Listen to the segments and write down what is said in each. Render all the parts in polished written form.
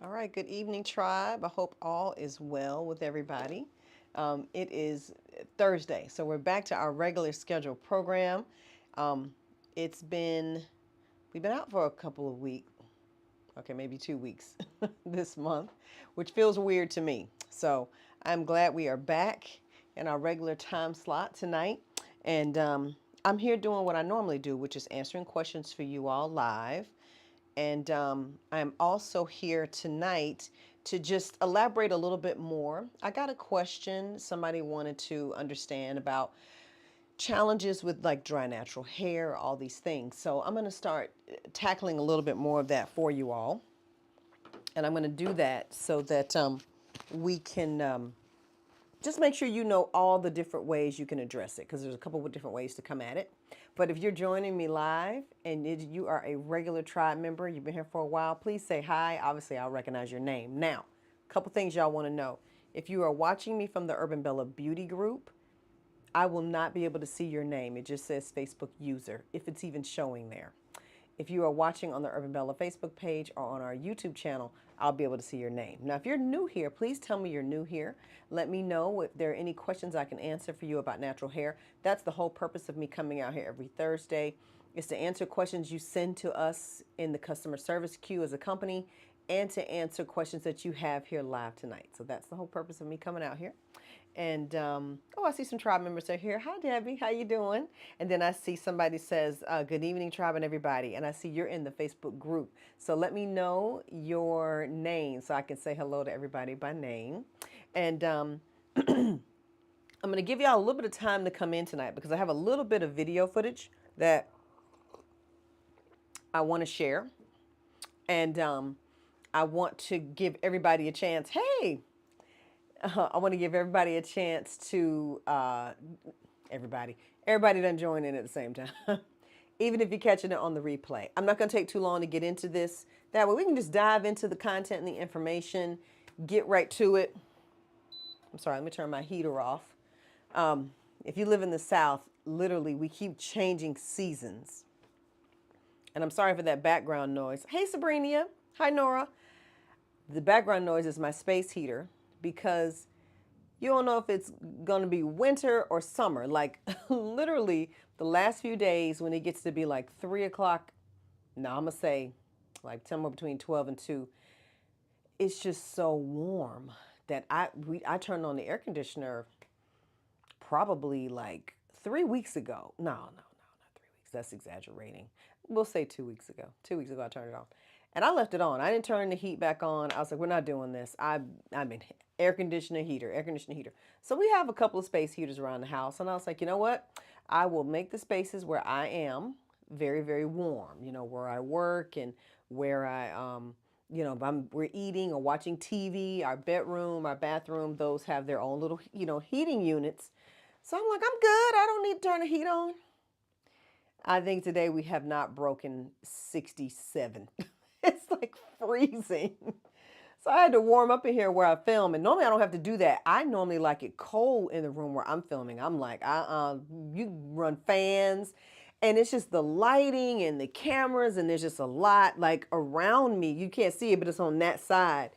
All right, good evening, tribe. I hope all is well with everybody. It is Thursday, so we're back to our regular scheduled program. Um, it's been, we've been out for a couple of weeks, okay, maybe 2 weeks this month, which feels weird to me. So I'm glad we are back in our regular time slot tonight. And I'm here doing what I normally do, which is answering questions for you all live. And I'm also here tonight to just elaborate a little bit more. I got a question somebody wanted to understand about challenges with like dry natural hair, all these things. So I'm going to start tackling a little bit more of that for you all. And I'm going to do that so that we can just make sure you know all the different ways you can address it, because there's a couple of different ways to come at it. But if you're joining me live and you are a regular tribe member, you've been here for a while, please say hi. Obviously, I'll recognize your name. Now, a couple things y'all want to know. If you are watching me from the Urban Bella Beauty group, I will not be able to see your name. It just says Facebook user, if it's even showing there. If you are watching on the Urban Bella Facebook page or on our YouTube channel, I'll be able to see your name. Now, if you're new here, please tell me you're new here. Let me know if there are any questions I can answer for you about natural hair. That's the whole purpose of me coming out here every Thursday, is to answer questions you send to us in the customer service queue as a company, and to answer questions that you have here live tonight. So that's the whole purpose of me coming out here. And oh, I see some tribe members are here. Hi, Debbie. How you doing? And then I see somebody says, "Good evening, tribe and everybody." And I see you're in the Facebook group. So let me know your name so I can say hello to everybody by name. And I'm going to give y'all a little bit of time to come in tonight because I have a little bit of video footage that I want to share. And I want to give everybody a chance. Hey, I want to give everybody a chance to everybody doesn't join in at the same time. Even if you're catching it on the replay. I'm not going to take too long to get into this. That way we can just dive into the content and the information, get right to it. I'm sorry, let me turn my heater off. If you live in the South, literally we keep changing seasons. And I'm sorry for that background noise. Hey, Sabrina. Hi, Nora. The background noise is my space heater because you don't know if it's going to be winter or summer. Like literally the last few days when it gets to be like 3 o'clock, no, I'm going to say like somewhere between 12 and 2, it's just so warm that I turned on the air conditioner probably like 3 weeks ago. No, not 3 weeks. That's exaggerating. We'll say 2 weeks ago. 2 weeks ago I turned it on. And I left it on. I didn't turn the heat back on. I was like, we're not doing this. I mean, air conditioner, heater, air conditioner, heater. So we have a couple of space heaters around the house. And I was like, you know what? I will make the spaces where I am very, very warm. You know, where I work and where if we're eating or watching TV, our bedroom, our bathroom, those have their own little, heating units. So I'm like, I'm good. I don't need to turn the heat on. I think today we have not broken 67. It's like freezing. So I had to warm up in here where I film. And normally I don't have to do that. I normally like it cold in the room where I'm filming. I'm like, you run fans. And it's just the lighting and the cameras. And there's just a lot like around me. You can't see it, but it's on that side.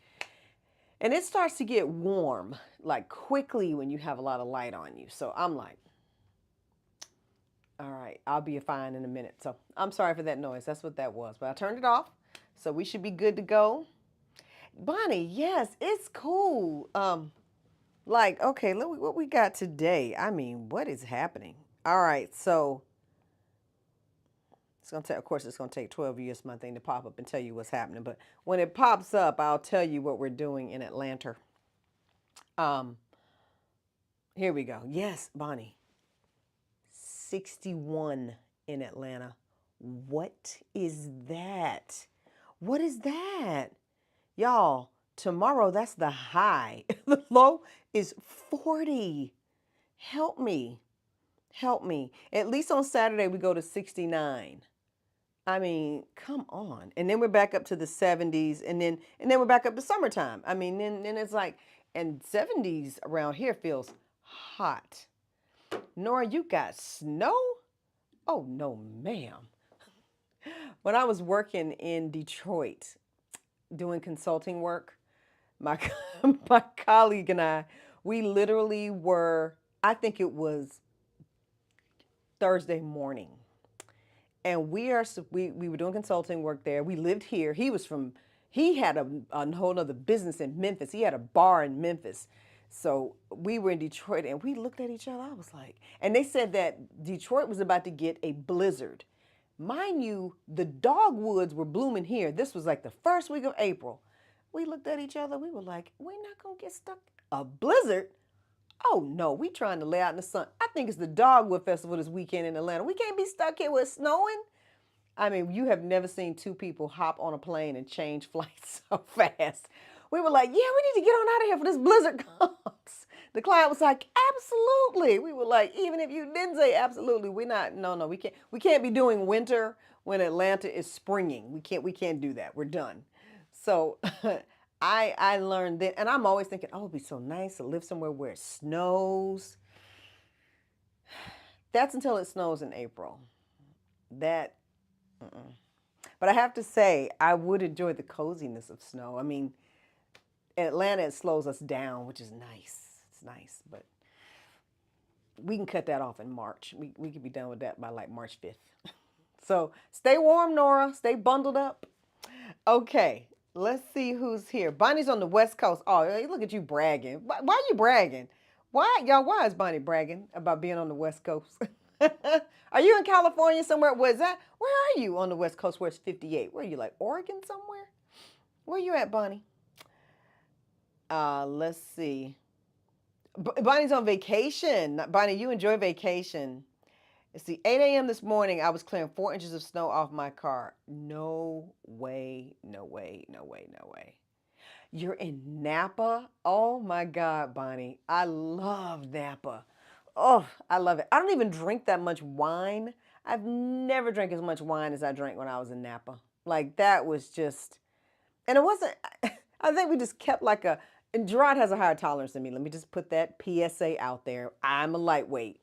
And it starts to get warm like quickly when you have a lot of light on you. So I'm like, all right, I'll be fine in a minute. So I'm sorry for that noise. That's what that was. But I turned it off. So we should be good to go. Bonnie, yes, it's cool. Okay, look what we got today. I mean, what is happening? All right, so it's gonna take, of course, it's gonna take 12 years for my thing to pop up and tell you what's happening. But when it pops up, I'll tell you what we're doing in Atlanta. Um, Here we go. Yes, Bonnie. 61 in Atlanta. What is that? What is that? Y'all, tomorrow that's the high. The low is 40. Help me. Help me. At least on Saturday we go to 69. I mean, come on. And then we're back up to the 70s and then we're back up to summertime. I mean, then it's like, and 70s around here feels hot. Nora, you got snow? Oh, no, ma'am. When I was working in Detroit, doing consulting work. My my colleague and I, we literally were. I think it was Thursday morning, and we were doing consulting work there. We lived here. He had a whole other business in Memphis. He had a bar in Memphis. So we were in Detroit and we looked at each other. I was like, and they said that Detroit was about to get a blizzard. Mind you, the dogwoods were blooming here. This was like the first week of April. We looked at each other. We were like, we're not going to get stuck. A blizzard? Oh no, we trying to lay out in the sun. I think it's the Dogwood Festival this weekend in Atlanta. We can't be stuck here with snowing. I mean, you have never seen two people hop on a plane and change flights so fast. We were like, yeah, we need to get on out of here for this blizzard comes. The client was like, absolutely. We were like, even if you didn't say absolutely, we're not, no, we can't be doing winter when Atlanta is springing. We can't do that. We're done. So I learned that, and I'm always thinking, oh, it'd be so nice to live somewhere where it snows. That's until it snows in April. That, mm-mm. But I have to say, I would enjoy the coziness of snow. I mean, in Atlanta, it slows us down, which is nice. It's nice, but we can cut that off in March. We could be done with that by like March 5th. So stay warm, Nora. Stay bundled up. Okay, let's see who's here. Bonnie's on the West Coast. Oh, hey, look at you bragging. Why are you bragging? Why, y'all, why is Bonnie bragging about being on the West Coast? Are you in California somewhere? Where is that? Where are you on the West Coast where it's 58? Where are you, like Oregon somewhere? Where are you at, Bonnie? Let's see. Bonnie's on vacation. Bonnie, you enjoy vacation. It's the 8 a.m. this morning. I was clearing 4 inches of snow off my car. No way, no way, no way, no way. You're in Napa? Oh my God, Bonnie. I love Napa. Oh, I love it. I don't even drink that much wine. I've never drank as much wine as I drank when I was in Napa. Like that was just, and it wasn't, I think we just kept like and Gerard has a higher tolerance than me. Let me just put that PSA out there. I'm a lightweight.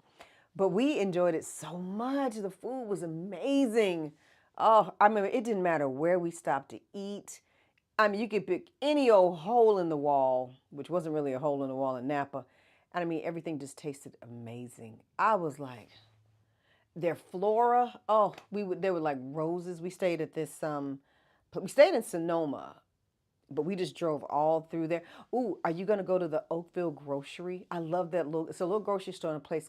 But we enjoyed it so much. The food was amazing. Oh, I remember it didn't matter where we stopped to eat. I mean, you could pick any old hole in the wall, which wasn't really a hole in the wall in Napa. And I mean, everything just tasted amazing. I was like, their flora. Oh, there were like roses. We stayed at this we stayed in Sonoma, but we just drove all through there. Ooh, are you gonna go to the Oakville Grocery? I love that it's a little grocery store in a place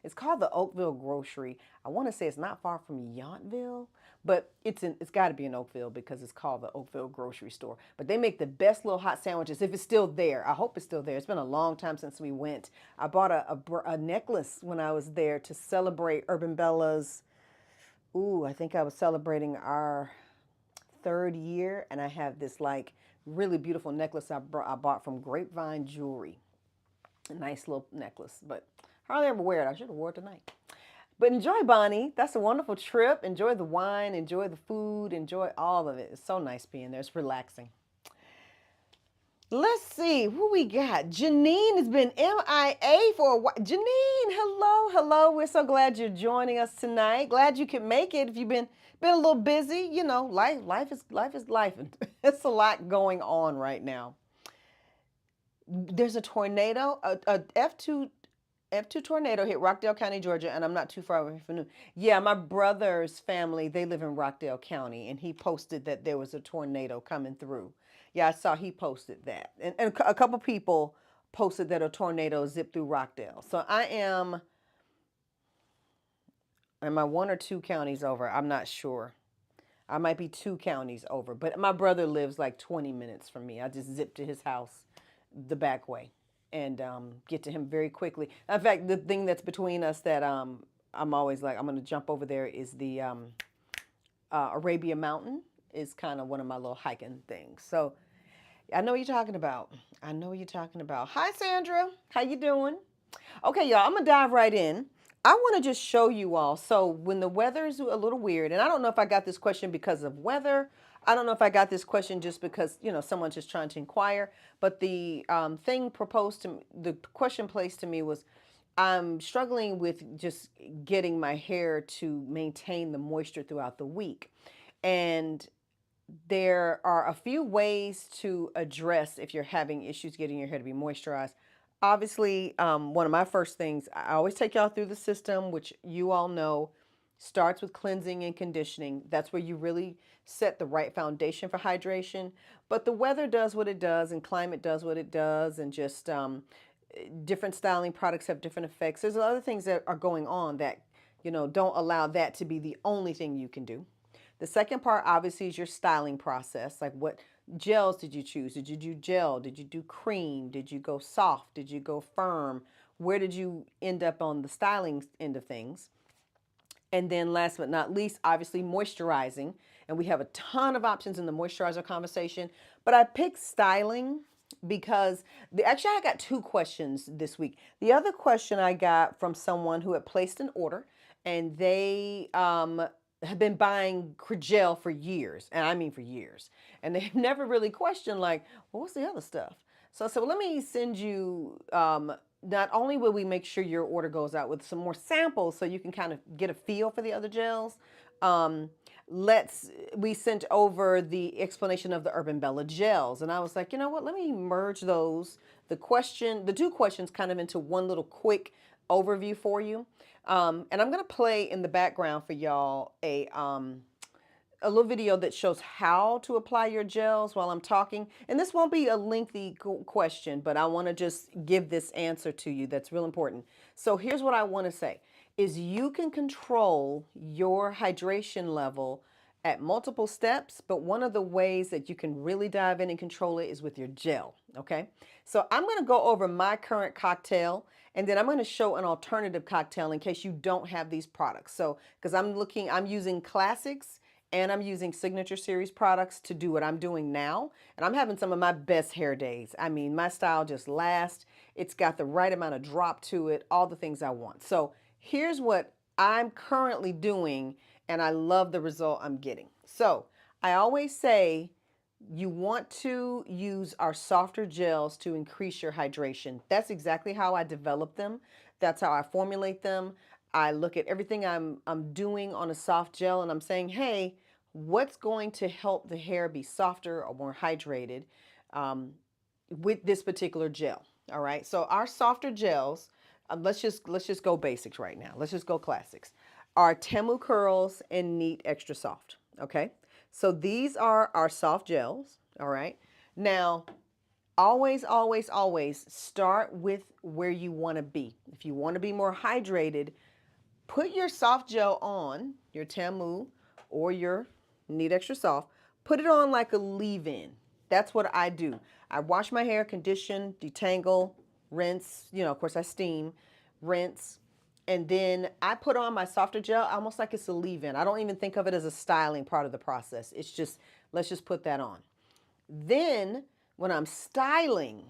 it's called the Oakville Grocery. I want to say it's not far from Yountville, but it's got to be in Oakville because it's called the Oakville Grocery Store. But they make the best little hot sandwiches if it's still there. I hope it's still there. It's been a long time since we went. I bought a necklace when I was there to celebrate Urban Bella's. Ooh, I think I was celebrating our 3rd year, and I have this like really beautiful necklace I bought from Grapevine Jewelry. A nice little necklace, but hardly ever wear it. I should have wore it tonight. But enjoy, Bonnie. That's a wonderful trip. Enjoy the wine, enjoy the food, enjoy all of it. It's so nice being there. It's relaxing. Let's see who we got. Janine has been MIA for a while. Janine, hello, hello. We're so glad you're joining us tonight. Glad you could make it. If you've been a little busy, you know, life is life. It's a lot going on right now. There's a tornado, a F2 tornado hit Rockdale County, Georgia, and I'm not too far away from you. Yeah, my brother's family, they live in Rockdale County, and he posted that there was a tornado coming through. Yeah, I saw he posted that. And a couple people posted that a tornado zipped through Rockdale. So am I 1 or 2 counties over? I'm not sure. I might be 2 counties over, but my brother lives like 20 minutes from me. I just zipped to his house the back way and get to him very quickly. In fact, the thing that's between us that I'm always like, I'm going to jump over there is the Arabia Mountain is kind of one of my little hiking things. So I know what you're talking about. I know what you're talking about. Hi, Sandra. How you doing? Okay, y'all, I'm going to dive right in. I want to just show you all. So when the weather is a little weird, and I don't know if I got this question because of weather. I don't know if I got this question just because, you know, someone's just trying to inquire. But the thing proposed to me, the question placed to me was, I'm struggling with just getting my hair to maintain the moisture throughout the week. And there are a few ways to address if you're having issues getting your hair to be moisturized. Obviously, one of my first things, I always take y'all through the system, which you all know starts with cleansing and conditioning. That's where you really set the right foundation for hydration. But the weather does what it does, and climate does what it does, and just different styling products have different effects. There's other things that are going on that, don't allow that to be the only thing you can do. The second part, obviously, is your styling process. Like, what gels did you choose? Did you do gel? Did you do cream? Did you go soft? Did you go firm? Where did you end up on the styling end of things? And then last but not least, obviously moisturizing. And we have a ton of options in the moisturizer conversation. But I picked styling because actually I got two questions this week. The other question I got from someone who had placed an order, and they have been buying gel for years, and I mean for years. And they've never really questioned, like, well, what's the other stuff? So I said, well, let me send you, not only will we make sure your order goes out with some more samples so you can kind of get a feel for the other gels, um, we sent over the explanation of the Urban Bella gels. And I was like, you know what, let me merge the two questions kind of into one little quick overview for you. And I'm going to play in the background for y'all a little video that shows how to apply your gels while I'm talking. And this won't be a lengthy question, but I want to just give this answer to you that's real important. So here's what I want to say is you can control your hydration level at multiple steps, but one of the ways that you can really dive in and control it is with your gel, okay? So I'm going to go over my current cocktail, and then I'm going to show an alternative cocktail in case you don't have these products. So, because I'm using classics and I'm using Signature Series products to do what I'm doing now. And I'm having some of my best hair days. I mean, my style just lasts. It's got the right amount of drop to it, all the things I want. So here's what I'm currently doing, and I love the result I'm getting. So I always say you want to use our softer gels to increase your hydration. That's exactly how I develop them. That's how I formulate them. I look at everything I'm doing on a soft gel, and I'm saying, hey, what's going to help the hair be softer or more hydrated with this particular gel? All right. So our softer gels, let's just go basics right now. Let's just go classics. Are Temu Curls and Neat Extra Soft. Okay. So these are our soft gels. All right. Now, always, always, always start with where you want to be. If you want to be more hydrated, put your soft gel on, your Temu or your Neat Extra Soft. Put it on like a leave-in. That's what I do. I wash my hair, condition, detangle, rinse. Of course, I steam, rinse. And then I put on my softer gel almost like it's a leave-in. I don't even think of it as a styling part of the process. It's just, let's just put that on. Then when I'm styling,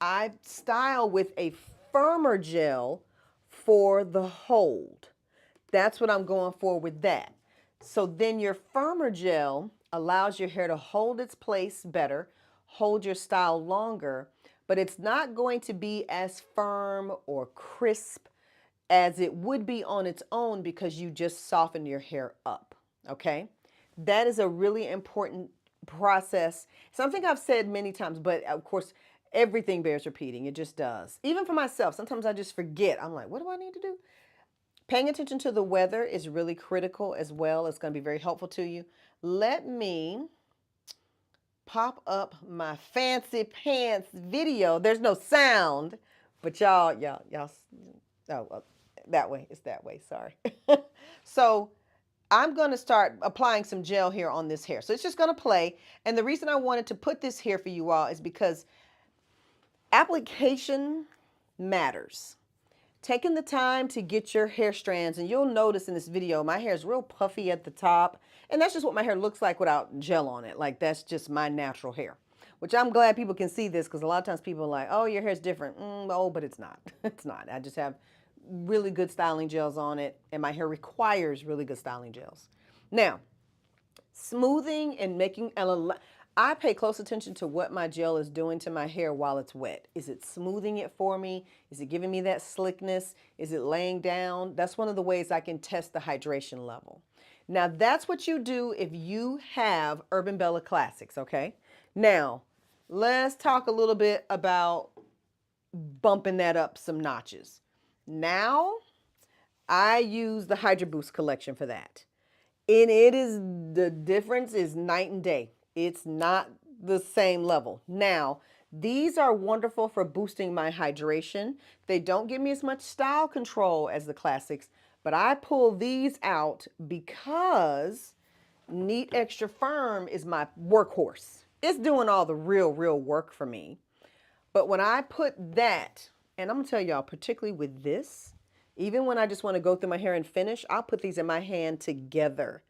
I style with a firmer gel for the hold. That's what I'm going for with that. So then your firmer gel allows your hair to hold its place better, hold your style longer, but it's not going to be as firm or crisp as it would be on its own because you just soften your hair up, okay? That is a really important process. Something I've said many times, but of course, everything bears repeating. It just does. Even for myself, sometimes I just forget. I'm like, what do I need to do? Paying attention to the weather is really critical as well. It's going to be very helpful to you. Let me pop up my fancy pants video. There's no sound, but y'all, oh, that way. It's that way. Sorry. So I'm going to start applying some gel here on this hair. So it's just going to play. And the reason I wanted to put this here for you all is because application matters. Taking the time to get your hair strands, and you'll notice in this video, my hair is real puffy at the top. And that's just what my hair looks like without gel on it. Like, that's just my natural hair, which I'm glad people can see this because a lot of times people are like, oh, your hair's different. Oh, but it's not. It's not. I just have really good styling gels on it, and my hair requires really good styling gels. Now, smoothing and making, I pay close attention to what my gel is doing to my hair while it's wet. Is it smoothing it for me? Is it giving me that slickness? Is it laying down? That's one of the ways I can test the hydration level. Now that's what you do if you have Urban Bella Classics, okay? Now, let's talk a little bit about bumping that up some notches. Now, I use the Hydro Boost collection for that. And it is, the difference is night and day. It's not the same level. Now, these are wonderful for boosting my hydration. They don't give me as much style control as the classics, but I pull these out because Neat Extra Firm is my workhorse. It's doing all the real work for me. But when I put that, and I'm gonna tell y'all, particularly with this, even when I just want to go through my hair and finish, I'll put these in my hand together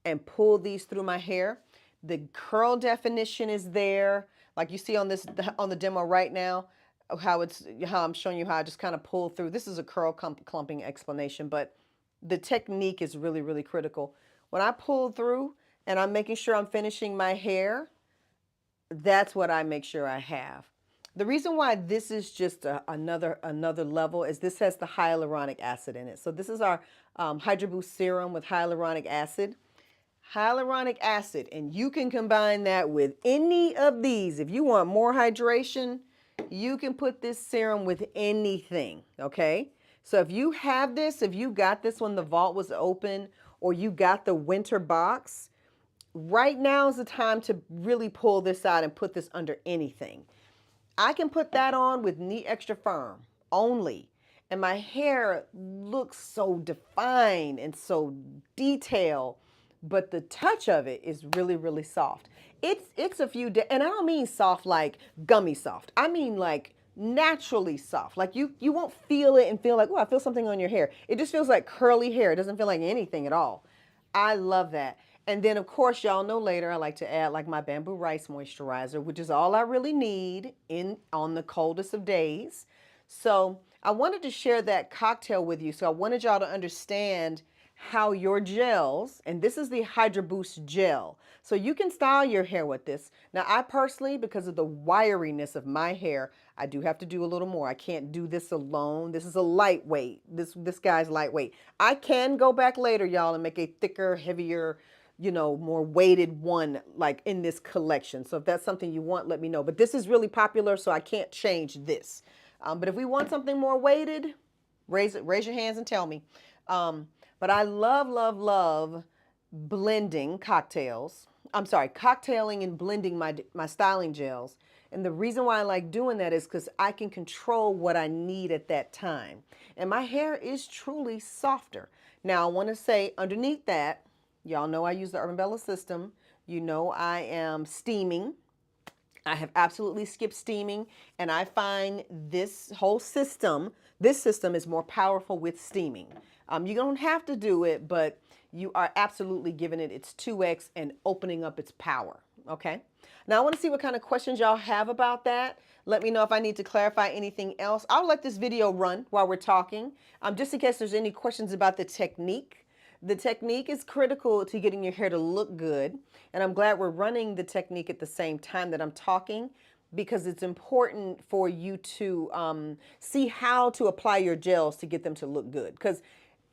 and pull these through my hair. The curl definition is there. Like you see on this, on the demo right now, how I'm showing you how I just kind of pull through. This is a curl clumping explanation, but the technique is really critical. When I pull through and I'm making sure I'm finishing my hair, that's what I make sure I have. The reason why this is just another level is this has the hyaluronic acid in it. So this is our Hydro Boost serum with hyaluronic acid. Hyaluronic acid, and you can combine that with any of these. If you want more hydration, you can put this serum with anything, okay? So if you have this, if you got this when the vault was open, or you got the winter box, right now is the time to really pull this out and put this under anything. I can put that on with Neat Extra Firm only, and my hair looks so defined and so detailed, but the touch of it is really soft. It's a few days, and I don't mean soft like gummy soft. I mean like naturally soft. Like you won't feel it and feel like, oh, I feel something on your hair. It just feels like curly hair. It doesn't feel like anything at all. I love that. And then of course, y'all know later I like to add like my bamboo rice moisturizer, which is all I really need on the coldest of days. So I wanted to share that cocktail with you. So I wanted y'all to understand how your gels, and this is the Hydro Boost gel, so you can style your hair with this. Now I personally, because of the wiriness of my hair, I do have to do a little more. I can't do this alone. This is a lightweight. This guy's lightweight. I can go back later, y'all, and make a thicker, heavier, more weighted one like in this collection. So if that's something you want, let me know. But this is really popular, so I can't change this. But if we want something more weighted, raise your hands and tell me. But I love blending cocktails. I'm sorry, cocktailing and blending my styling gels. And the reason why I like doing that is because I can control what I need at that time. And my hair is truly softer. Now I want to say underneath that, y'all know I use the Urban Bella system. You know I am steaming. I have absolutely skipped steaming, and I find this system is more powerful with steaming. You don't have to do it, but you are absolutely giving it its 2x and opening up its power, okay? Now I want to see what kind of questions y'all have about that. Let me know if I need to clarify anything else. I'll let this video run while we're talking, just in case there's any questions about the technique. The technique is critical to getting your hair to look good, and I'm glad we're running the technique at the same time that I'm talking, because it's important for you to see how to apply your gels to get them to look good, because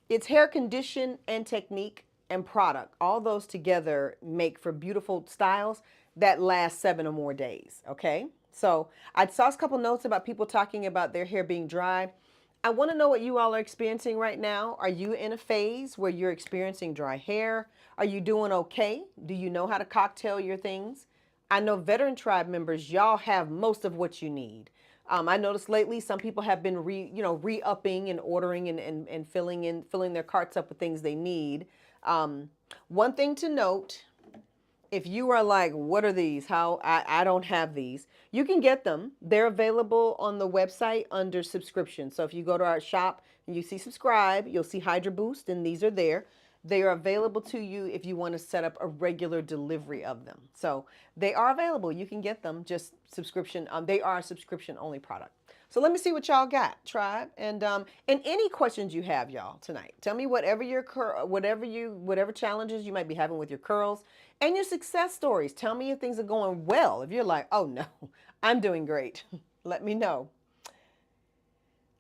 it's hair condition and technique and product. All those together make for beautiful styles that last 7 or more days, okay? So I saw a couple notes about people talking about their hair being dry. I want to know what you all are experiencing right now. Are you in a phase where you're experiencing dry hair? Are you doing okay? Do you know how to cocktail your things? I know Veteran Tribe members, y'all have most of what you need. I noticed lately some people have been re-upping and ordering and filling their carts up with things they need. One thing to note, if you are like, what are these? How I don't have these. You can get them. They're available on the website under subscription. So if you go to our shop and you see subscribe, you'll see Hydro Boost, and these are there. They are available to you if you want to set up a regular delivery of them. So they are available. You can get them, just subscription. They are a subscription only product. So let me see what y'all got, Tribe, and any questions you have, y'all, tonight. Tell me whatever whatever challenges you might be having with your curls and your success stories. Tell me if things are going well. If you're like, oh no, I'm doing great, let me know.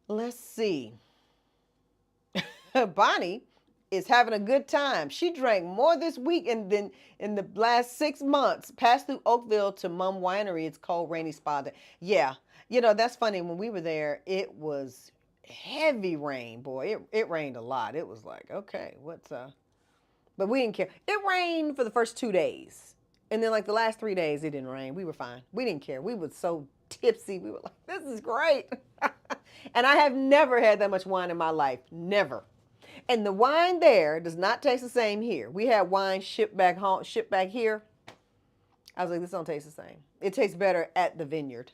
Let's see. Bonnie is having a good time. She drank more this week and than in the last 6 months. Passed through Oakville to Mum Winery. It's called Rainy Spa. Yeah, that's funny. When we were there, it was heavy rain, boy. It rained a lot. It was like, okay, but we didn't care. It rained for the first 2 days. And then like the last 3 days, it didn't rain. We were fine. We didn't care. We were so tipsy. We were like, this is great. And I have never had that much wine in my life. Never. And the wine there does not taste the same here. We had wine shipped back home, shipped back here. I was like, this don't taste the same. It tastes better at the vineyard.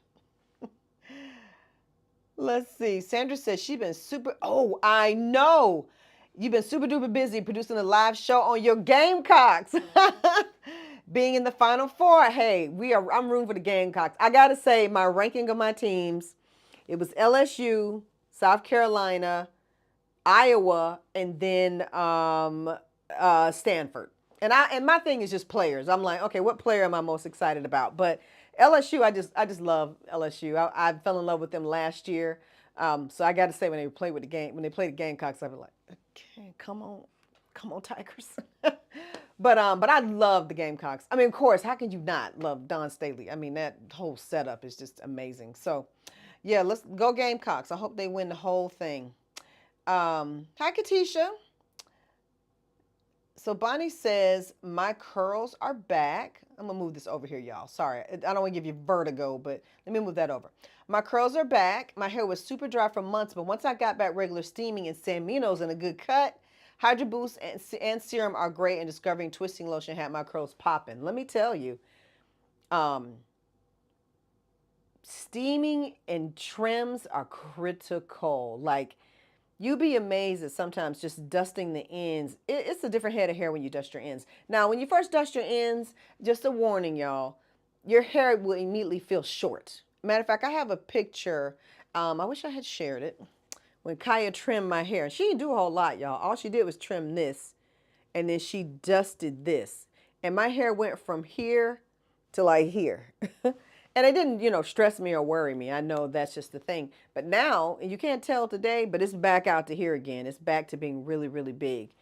Let's see. Sandra says she's been super. Oh, I know. You've been super duper busy producing a live show on your Gamecocks. Being in the Final Four. Hey, I'm rooting for the Gamecocks. I gotta say, my ranking of my teams, it was LSU, South Carolina, Iowa, and then Stanford. And my thing is just players. I'm like, okay, what player am I most excited about? But LSU, I just love LSU. I fell in love with them last year. So I got to say, when they played the Gamecocks, I was like, okay, come on, Tigers. But I love the Gamecocks. I mean, of course, how can you not love Don Staley? I mean, that whole setup is just amazing. So, yeah, let's go Gamecocks. I hope they win the whole thing. Hi, Katisha. So Bonnie says, my curls are back. I'm going to move this over here, y'all. Sorry. I don't want to give you vertigo, but let me move that over. My curls are back. My hair was super dry for months, but once I got back regular steaming and San Minos in a good cut, Hydro Boost and serum are great, and discovering twisting lotion had my curls popping. Let me tell you, steaming and trims are critical. Like, you'd be amazed at sometimes just dusting the ends. It's a different head of hair when you dust your ends. Now, when you first dust your ends, just a warning, y'all, your hair will immediately feel short. Matter of fact, I have a picture. I wish I had shared it. When Kaya trimmed my hair. She didn't do a whole lot, y'all. All she did was trim this, and then she dusted this. And my hair went from here to like here. And it didn't, stress me or worry me. I know that's just the thing. But now, and you can't tell today, but it's back out to here again. It's back to being really, really big.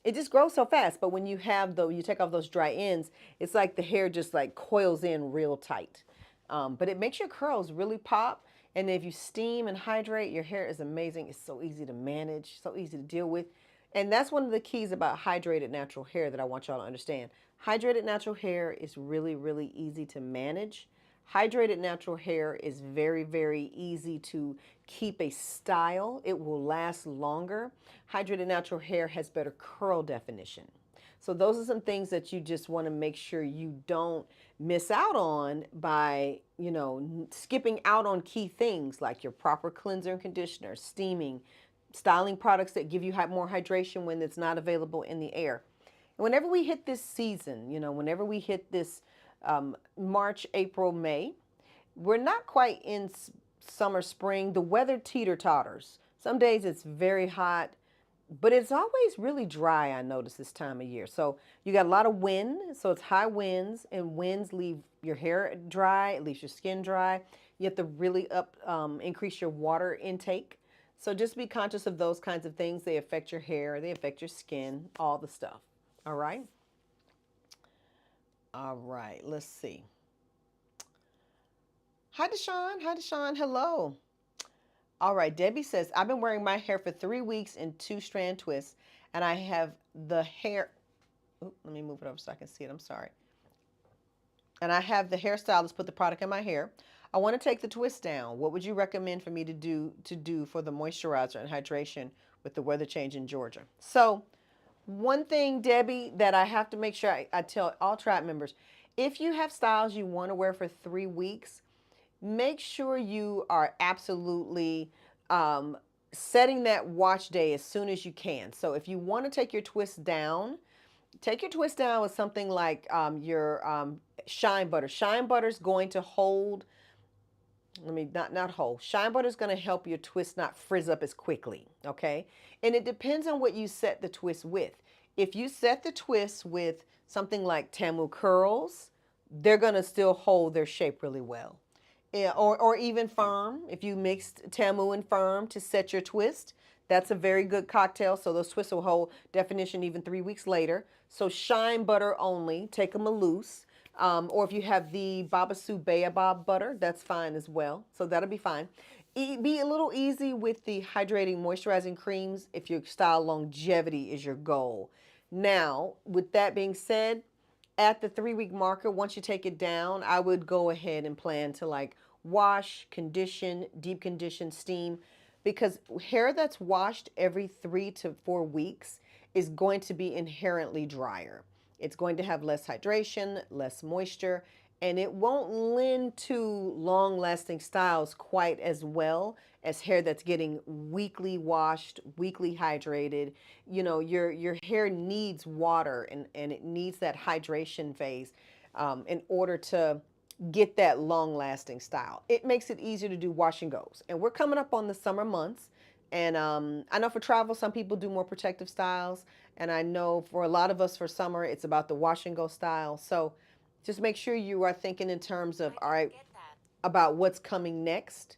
It just grows so fast. But when you take off those dry ends, it's like the hair just like coils in real tight. But it makes your curls really pop. And if you steam and hydrate, your hair is amazing. It's so easy to manage, so easy to deal with. And that's one of the keys about hydrated natural hair that I want y'all to understand. Hydrated natural hair is really, really easy to manage. Hydrated natural hair is very, very easy to keep a style. It will last longer. Hydrated natural hair has better curl definition. So those are some things that you just want to make sure you don't miss out on by, skipping out on key things like your proper cleanser and conditioner, steaming, styling products that give you more hydration when it's not available in the air. And whenever we hit this season, whenever we hit this March, April, May, we're not quite in summer, spring. The weather teeter-totters. Some days it's very hot, but it's always really dry, I notice, this time of year. So you got a lot of wind, so it's high winds, and winds leave your hair dry, it leaves your skin dry. You have to really increase your water intake. So just be conscious of those kinds of things. They affect your hair, they affect your skin, all the stuff. All right? All right, let's see. Hi, Deshaun. Hi, Deshaun. Hello. All right, Debbie says, I've been wearing my hair for 3 weeks in 2-strand twists, and I have the hair. Let me move it over so I can see it. I'm sorry. And I have the hairstylist put the product in my hair. I want to take the twist down. What would you recommend for me to do for the moisturizer and hydration with the weather change in Georgia? So one thing, Debbie, that I have to make sure I tell all tribe members, if you have styles you want to wear for 3 weeks, make sure you are absolutely setting that watch day as soon as you can. So if you want to take your twist down with something like your Shine Butter. Shine Butter is going to hold, not hold. Shine Butter is going to help your twist not frizz up as quickly, okay? And it depends on what you set the twist with. If you set the twist with something like Tamu Curls, they're going to still hold their shape really well. Or even Firm. If you mixed Tamu and Firm to set your twist, That's a very good cocktail. So those twists will hold definition even 3 weeks later. So shine butter only. Take them loose. Or if you have the Babasu Baobab butter, that's fine as well. So that'll be fine. Be a little easy with the hydrating moisturizing creams if your style longevity is your goal. Now, with that being said, at the 3 week marker, once you take it down, I would go ahead and plan to like wash, condition, deep condition, steam, because hair that's washed every 3 to 4 weeks is going to be inherently drier. It's going to have less hydration, less moisture, and it won't lend to long lasting styles quite as well as hair that's getting weekly washed, weekly hydrated. You know, your hair needs water, and it needs that hydration phase in order to get that long lasting style. It makes it easier to do wash and goes. And we're coming up on the summer months. And I know for travel, some people do more protective styles. And I know for a lot of us for summer, it's about the wash and go style. So just make sure you are thinking in terms of, all right, about what's coming next,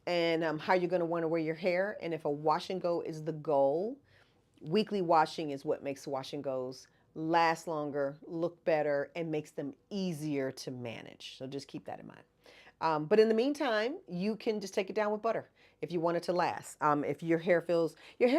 and how you're going to want to wear your hair. And if a wash and go is the goal, weekly washing is what makes wash and goes last longer, look better, and makes them easier to manage. So just keep that in mind. But in the meantime, you can just take it down with butter if you want it to last. If your hair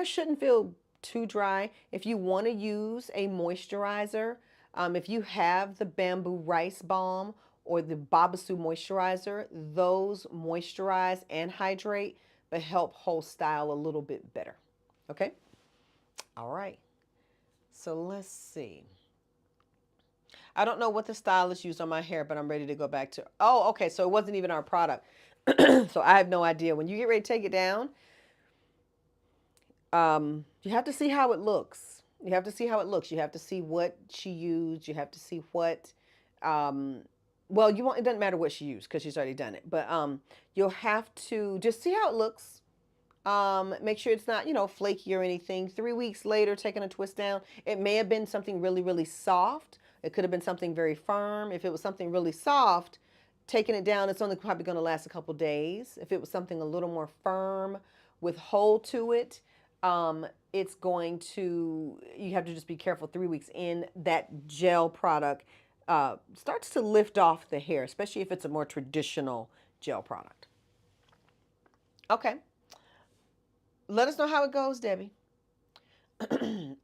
shouldn't feel too dry. If you want to use a moisturizer, if you have the bamboo rice balm or the Babasu moisturizer, those moisturize and hydrate, but help hold style a little bit better. Okay? All right. So let's see. I don't know what the stylist used on my hair, but I'm ready to go back to. Oh, okay. So it wasn't even our product. So I have no idea. When you get ready to take it down, you have to see how it looks. You have to see how it looks. You have to see what she used. You have to see what. Um, well, you won't. It doesn't matter what she used because she's already done it. But you'll have to just see how it looks. Make sure it's not, flaky or anything. 3 weeks later, taking a twist down, it may have been something really, really soft. It could have been something very firm. If it was something really soft, taking it down, it's only probably going to last a couple days. If it was something a little more firm with hold to it, it's going to, you have to just be careful. 3 weeks in, that gel product starts to lift off the hair, especially if it's a more traditional gel product. Okay. Let us know how it goes, Debbie.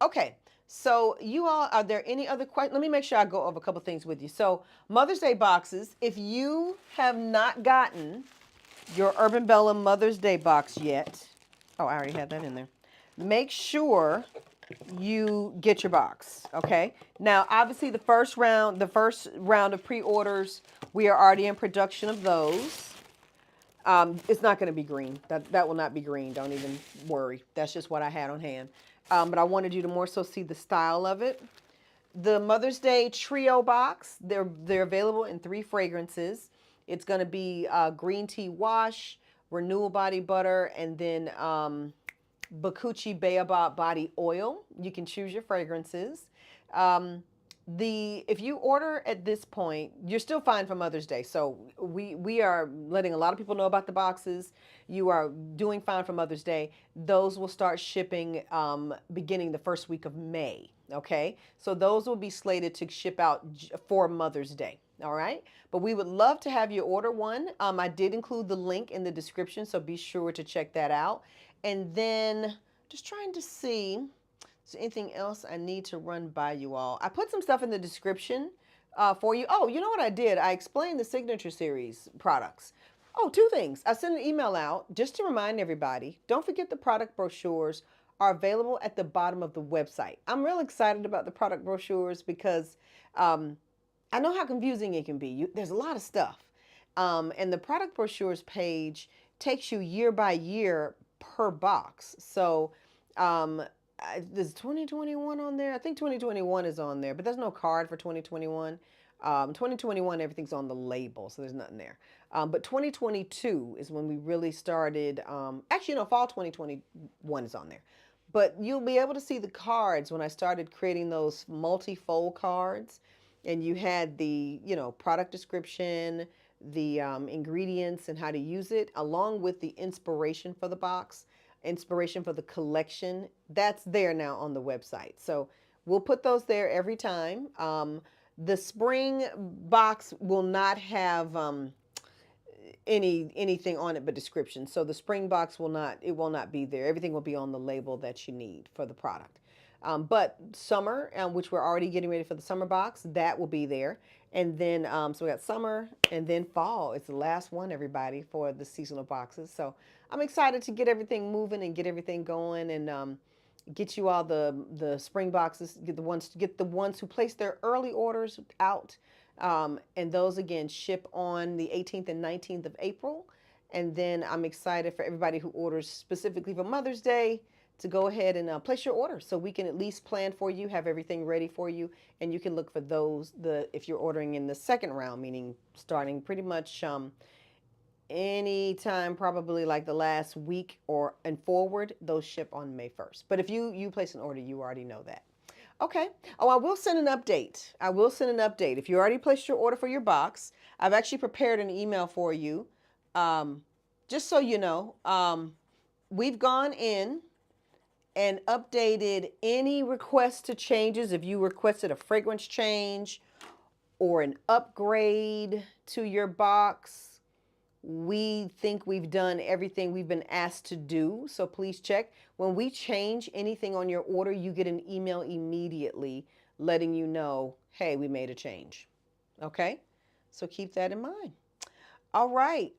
Okay. So you all, are there any other questions? Let me make sure I go over a couple things with you. So Mother's Day boxes, if you have not gotten your Urban Bella Mother's Day box yet, oh, I already had that in there. Make sure you get your box. Okay. Now, obviously the first round of pre-orders, we are already in production of those. It's not going to be green. That will not be green. Don't even worry. That's just what I had on hand. But I wanted you to more so see the style of it. The Mother's Day Trio box, they're available in 3 fragrances. It's going to be green tea wash, renewal body butter, and then Bakuchi Baobab body oil. You can choose your fragrances. If you order at this point, you're still fine for Mother's Day. So we are letting a lot of people know about the boxes. You are doing fine for Mother's Day. Those will start shipping beginning the first week of May. Okay, so those will be slated to ship out for Mother's Day. All right, but we would love to have you order one. I did include the link in the description, so be sure to check that out. And then just trying to see. Is there anything else I need to run by you all? I put some stuff in the description for you. Oh, you know what I did? I explained the Signature Series products. Oh, 2 things. I sent an email out just to remind everybody. Don't forget the product brochures are available at the bottom of the website. I'm real excited about the product brochures because I know how confusing it can be. There's a lot of stuff. And the product brochures page takes you year by year per box. So there's 2021 on there. I think 2021 is on there, but there's no card for 2021. 2021, everything's on the label, so there's nothing there. But 2022 is when we really started. Actually, no, fall 2021 is on there. But you'll be able to see the cards when I started creating those multi-fold cards. And you had the, product description, the ingredients and how to use it, along with the inspiration for the box. inspiration for the collection, that's there now on the website. So we'll put those there every time. The spring box will not have anything on it but description. So the spring box will not be there. Everything will be on the label that you need for the product. But summer, which we're already getting ready for the summer box, that will be there. And then, so we got summer and then fall. It's the last one, everybody, for the seasonal boxes. So I'm excited to get everything moving and get everything going and get you all the spring boxes. Get the ones who place their early orders out. And those again ship on the 18th and 19th of April. And then I'm excited for everybody who orders specifically for Mother's Day to go ahead and place your order so we can at least plan for you, have everything ready for you, and you can look for those if you're ordering in the second round, meaning starting pretty much anytime probably like the last week or and forward, those ship on May 1st. But if you place an order, you already know that. Okay. Oh, I will send an update. I will send an update. If you already placed your order for your box, I've actually prepared an email for you. Just so you know, we've gone in and updated any requests to changes. If you requested a fragrance change or an upgrade to your box, we think we've done everything we've been asked to do. So please check. When we change anything on your order, you get an email immediately letting you know, hey, we made a change. Okay? So keep that in mind. All right.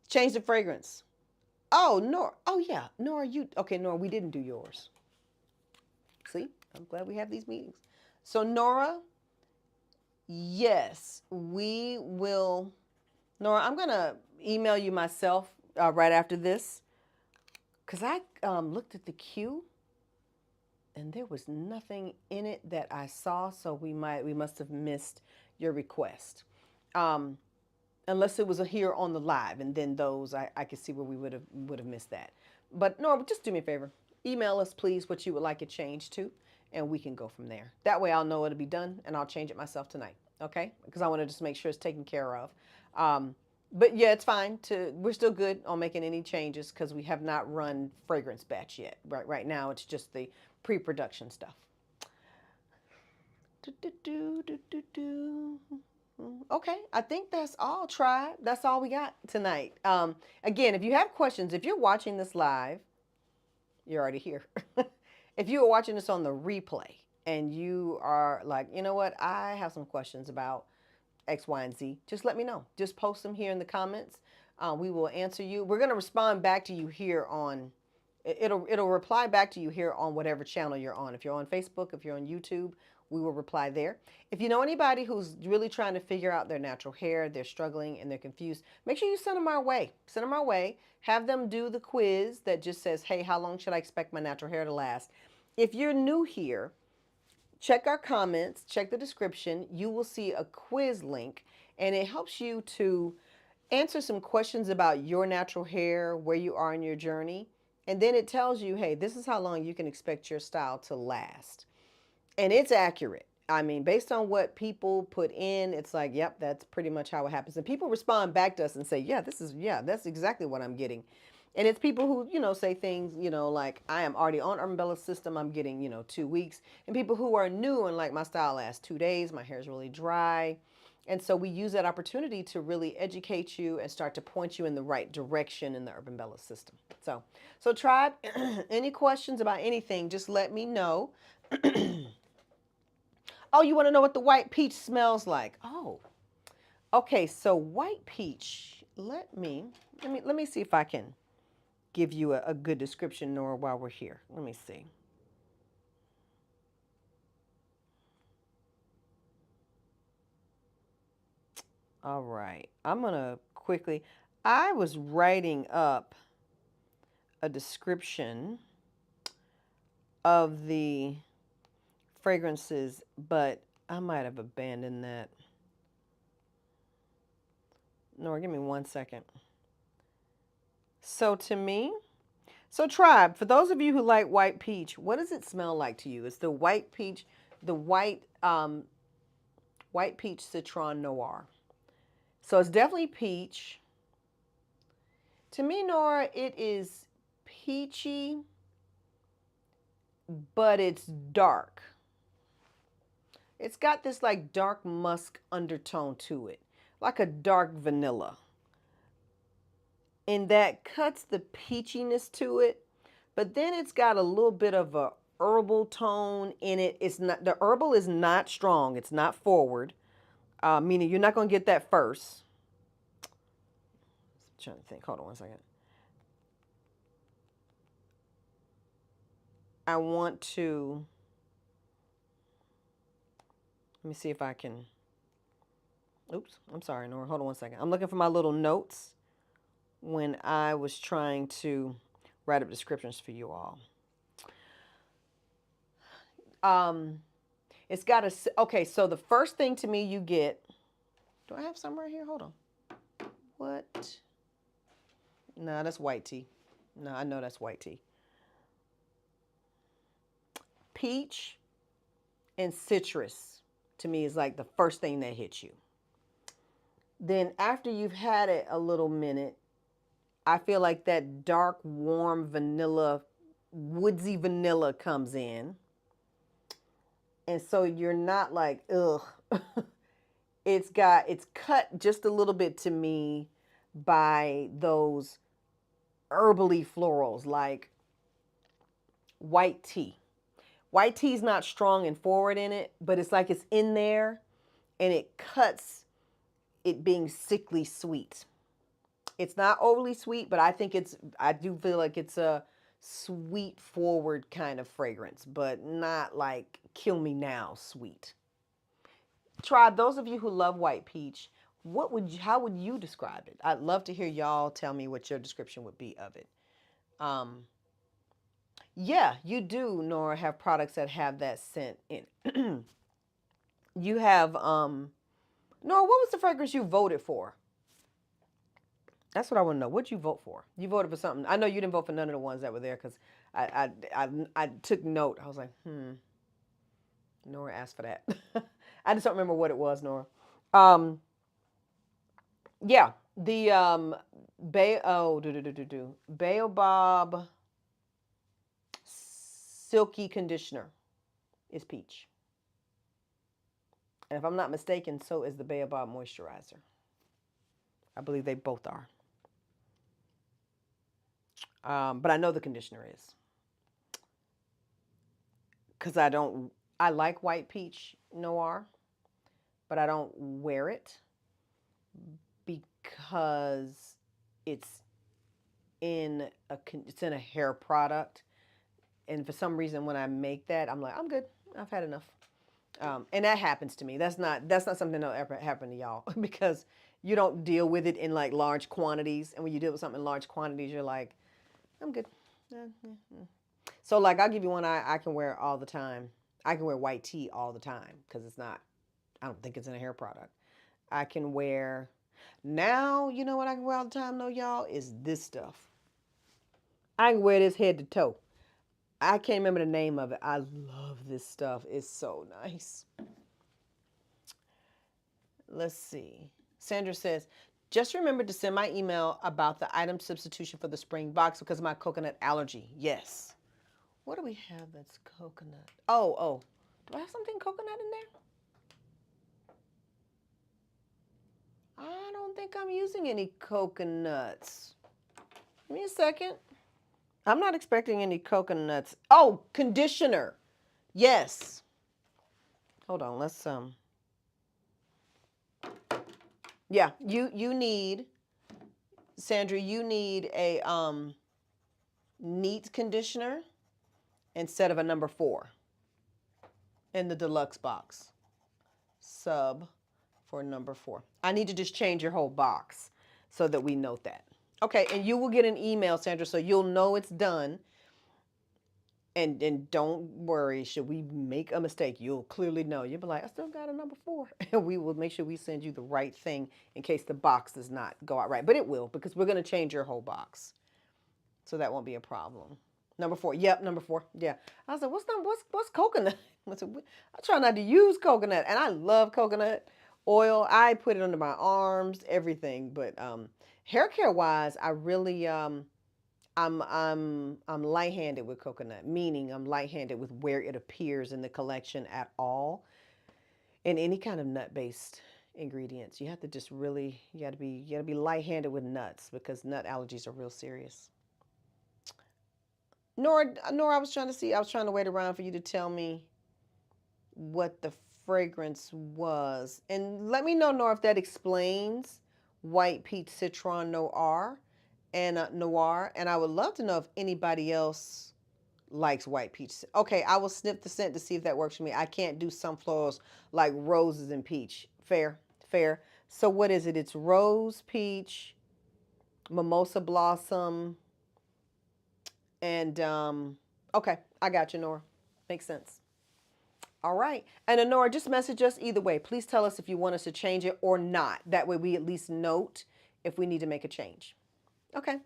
Change the fragrance. Oh, Nora. Oh, yeah. Nora, Nora, we didn't do yours. See, I'm glad we have these meetings. So, Nora, yes, we will. Nora, I'm going to email you myself right after this because I looked at the queue and there was nothing in it that I saw. So we must have missed your request. Unless it was here on the live, and then those I could see where we would have missed that. But Nora, just do me a favor. Email us, please, what you would like it changed to, and we can go from there. That way I'll know it'll be done, and I'll change it myself tonight, okay? Because I want to just make sure it's taken care of. But yeah, it's fine. We're still good on making any changes because we have not run fragrance batch yet. Right now, it's just the pre-production stuff. Okay, I think that's all, tribe. That's all we got tonight. Again, if you have questions, if you're watching this live, you're already here. If you are watching this on the replay and you are like, you know what, I have some questions about X, Y, and Z, just let me know. Just post them here in the comments. We will answer you. We're going to respond back to you here on, it'll reply back to you here on whatever channel you're on. If you're on Facebook, if you're on YouTube, we will reply there. If you know anybody who's really trying to figure out their natural hair, they're struggling and they're confused, make sure you send them our way. Send them our way. Have them do the quiz that just says, hey, how long should I expect my natural hair to last? If you're new here, check our comments, check the description. You will see a quiz link, and it helps you to answer some questions about your natural hair, where you are in your journey. And then it tells you, hey, this is how long you can expect your style to last. And it's accurate. I mean, based on what people put in, it's like, yep, that's pretty much how it happens. And people respond back to us and say, yeah, that's exactly what I'm getting. And it's people who, say things, like I am already on Urban Bella system. I'm getting, 2 weeks. And people who are new and like my style lasts 2 days. My hair is really dry. And so we use that opportunity to really educate you and start to point you in the right direction in the Urban Bella system. So tribe, any questions about anything, just let me know. Oh, you want to know what the white peach smells like? Oh, okay. So white peach. Let me see if I can give you a good description, Nora, while we're here. Let me see. All right. I'm gonna quickly. I was writing up a description of the fragrances, but I might have abandoned that. Nora, give me 1 second. So tribe, for those of you who like white peach, what does it smell like to you? It's the white peach, white peach citron noir. So it's definitely peach. To me, Nora, it is peachy, but it's dark. It's got this like dark musk undertone to it, like a dark vanilla. And that cuts the peachiness to it, but then it's got a little bit of a herbal tone in it. It's not, the herbal is not strong. It's not forward, meaning you're not going to get that first. I'm trying to think. Hold on one second. I want to, let me see if I can, oops, I'm sorry, Nora. Hold on one second. I'm looking for my little notes when I was trying to write up descriptions for you all. It's got a, okay, so the first thing to me you get, do I have some right here? Hold on. What? No, that's white tea. No, I know that's white tea. Peach and citrus to me is like the first thing that hits you. Then after you've had it a little minute, I feel like that dark, warm vanilla, woodsy vanilla comes in. And so you're not like, ugh. It's cut just a little bit to me by those herbally florals like white tea. White tea is not strong and forward in it, but it's like it's in there and it cuts it being sickly sweet. It's not overly sweet, but I do feel like it's a sweet forward kind of fragrance, but not like kill me now sweet. Tribe, those of you who love white peach, how would you describe it? I'd love to hear y'all tell me what your description would be of it. Yeah, you do, Nora, have products that have that scent in. You have, Nora, what was the fragrance you voted for? That's what I want to know. What'd you vote for? You voted for something. I know you didn't vote for none of the ones that were there because I took note. I was like, Nora asked for that. I just don't remember what it was, Nora. Yeah, the Baobab Silky Conditioner is peach. And if I'm not mistaken, so is the Baobab Moisturizer. I believe they both are. But I know the conditioner is. Because I like white peach noir, but I don't wear it because it's it's in a hair product. And for some reason, when I make that, I'm like, I'm good. I've had enough. And that happens to me. That's not something that'll ever happen to y'all because you don't deal with it in like large quantities. And when you deal with something in large quantities, you're like, I'm good. So like I'll give you one I can wear all the time. I can wear white tea all the time because I don't think it's in a hair product. I can wear, now you know what I can wear all the time though, y'all, is this stuff. I can wear this head to toe. I can't remember the name of it. I love this stuff. It's so nice. Let's see. Sandra says, just remember to send my email about the item substitution for the spring box because of my coconut allergy. Yes. What do we have that's coconut? Oh. Do I have something coconut in there? I don't think I'm using any coconuts. Give me a second. I'm not expecting any coconuts. Oh, conditioner. Yes. Hold on, let's yeah, you need, Sandra, you need a neat conditioner instead of a number 4 in the deluxe box. Sub for number 4. I need to just change your whole box so that we note that. Okay, and you will get an email, Sandra, so you'll know it's done. And don't worry, should we make a mistake, you'll clearly know. You'll be like, I still got a number 4. And we will make sure we send you the right thing in case the box does not go out right. But it will, because we're going to change your whole box. So that won't be a problem. Number 4. Yep, number 4. Yeah. I was like, what's coconut? I try not to use coconut. And I love coconut oil. I put it under my arms, everything. But Hair care wise, I really I'm light-handed with coconut, meaning I'm light-handed with where it appears in the collection at all. In any kind of nut-based ingredients, you have to just really you got to be light-handed with nuts because nut allergies are real serious. Nora, I was trying to wait around for you to tell me what the fragrance was. And let me know, Nora, if that explains white peach citron noir. And I would love to know if anybody else likes white peach. Okay, I will sniff the scent to see if that works for me. I can't do some florals like roses and peach. Fair, fair. So what is it? It's rose, peach, mimosa blossom, and okay, I got you, Nora. Makes sense. All right. And Honora, just message us either way. Please tell us if you want us to change it or not. That way we at least note if we need to make a change. Okay.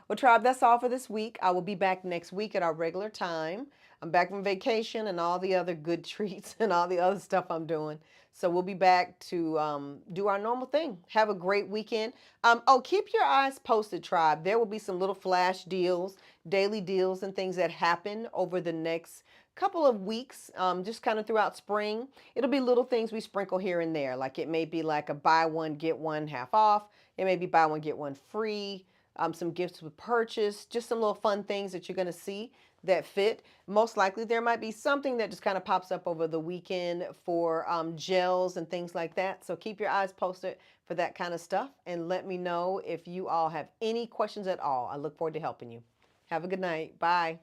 Well, Tribe, that's all for this week. I will be back next week at our regular time. I'm back from vacation and all the other good treats and all the other stuff I'm doing. So we'll be back to do our normal thing. Have a great weekend. Oh, keep your eyes posted, Tribe. There will be some little flash deals, daily deals, and things that happen over the next couple of weeks, just kind of throughout spring. It'll be little things we sprinkle here and there. Like it may be like a buy one, get one half off. It may be buy one, get one free, some gifts with purchase, just some little fun things that you're going to see that fit. Most likely there might be something that just kind of pops up over the weekend for gels and things like that. So keep your eyes posted for that kind of stuff and let me know if you all have any questions at all. I look forward to helping you. Have a good night. Bye.